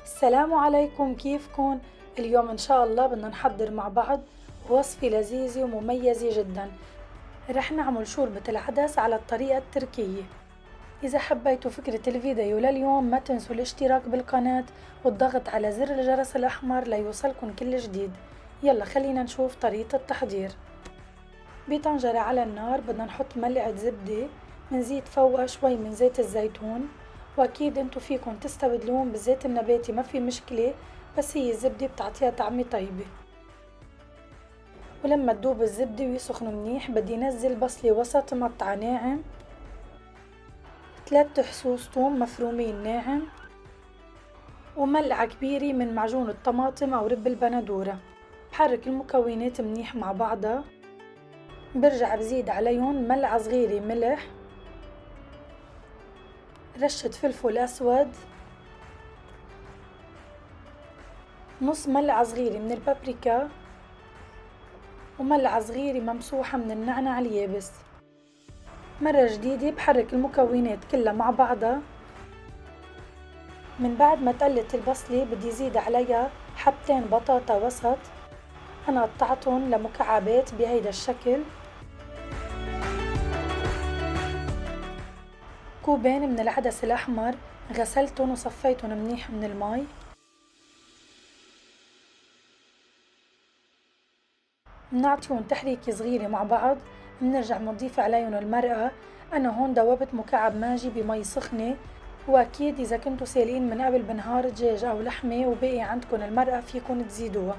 السلام عليكم، كيفكن؟ اليوم إن شاء الله بدنا نحضر مع بعض وصفة لذيذة ومميزة جدا. رح نعمل شوربة العدس على الطريقة التركية. إذا حبيتوا فكرة الفيديو لليوم ما تنسوا الاشتراك بالقناة والضغط على زر الجرس الأحمر ليوصلكن كل جديد. يلا خلينا نشوف طريقة التحضير. بطنجرة على النار بدنا نحط ملعقة زبدة، منزيد فوقها شوي من زيت الزيتون، واكيد انتو فيكن تستبدلون بالزيت النباتي ما في مشكلة، بس هي الزبدة بتعطيها طعمة طيبة. ولما تدوب الزبدة ويسخنوا منيح بدي نزل بصلة وسط مقطعة ناعم، 3 حصوص توم مفرومين ناعم، وملعقة كبيرة من معجون الطماطم او رب البندورة. بحرك المكونات منيح مع بعضها، برجع بزيد عليهم ملعقة صغيرة ملح، رشة فلفل أسود، نص ملعقة صغيرة من البابريكا، وملعقة صغيرة ممسوحة من النعناع اليابس. مرة جديدة بحرك المكونات كلها مع بعضها. من بعد ما تقلت البصلة بدي زيد عليها حبتين بطاطا وسط، أنا قطعتهم لمكعبات بهيدا الشكل، كوبين من العدس الأحمر غسلتهم وصفيتهم منيح من المي، بنعطيهم تحريكة صغيرة مع بعض، بنرجع بنضيف عليهم المرقة. أنا هون دوبت مكعب ماجي بمي سخنة، وأكيد إذا كنتوا سالقين من قبل بنهار دجاج أو لحمة وباقي عندكن المرقة فيكن تزيدوها.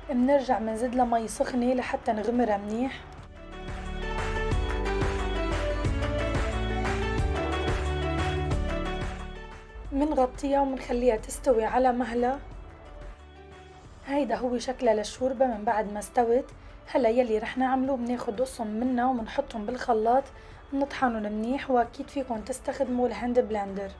بنرجع بنزيدلها مي سخنة لحتى نغمرها منيح. منغطيها ومنخليها تستوي على مهلة. هيدا هو شكلها للشوربة من بعد ما استوت. هلا يلي رح نعمله بناخد قصهم منها وبنحطهم بالخلاط، بنطحنهم منيح، واكيد فيكن تستخدموا الهاند بلندر.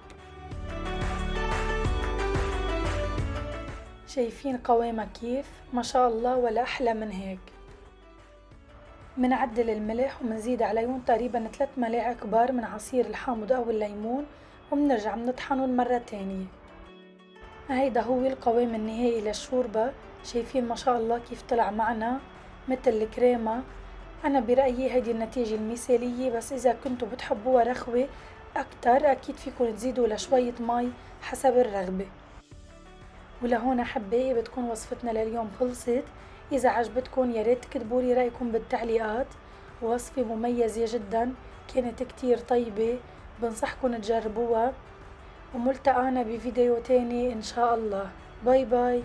شايفين قوامها كيف؟ ما شاء الله ولا احلى من هيك. منعدل الملح ومنزيد عليهم تقريبا 3 ملاعق كبار من عصير الحامض او الليمون، وبنرجع بنطحنهم مرة تانية. هيدا هو القوام النهائي للشوربة. شايفين ما شاء الله كيف طلع معنا مثل الكريمة. أنا برأيي هيدي النتيجة المثالية، بس إذا كنتوا بتحبوها رخوة أكتر أكيد فيكن تزيدوا لشوية مي حسب الرغبة. ولهون أحبائي بتكون وصفتنا لليوم خلصت. إذا عجبتكن ياريت تكتبولي رأيكم بالتعليقات. وصفة مميزة جدا، كانت كتير طيبة، بنصحكن تجربوها. وملتقانا بفيديو تاني إن شاء الله. باي باي.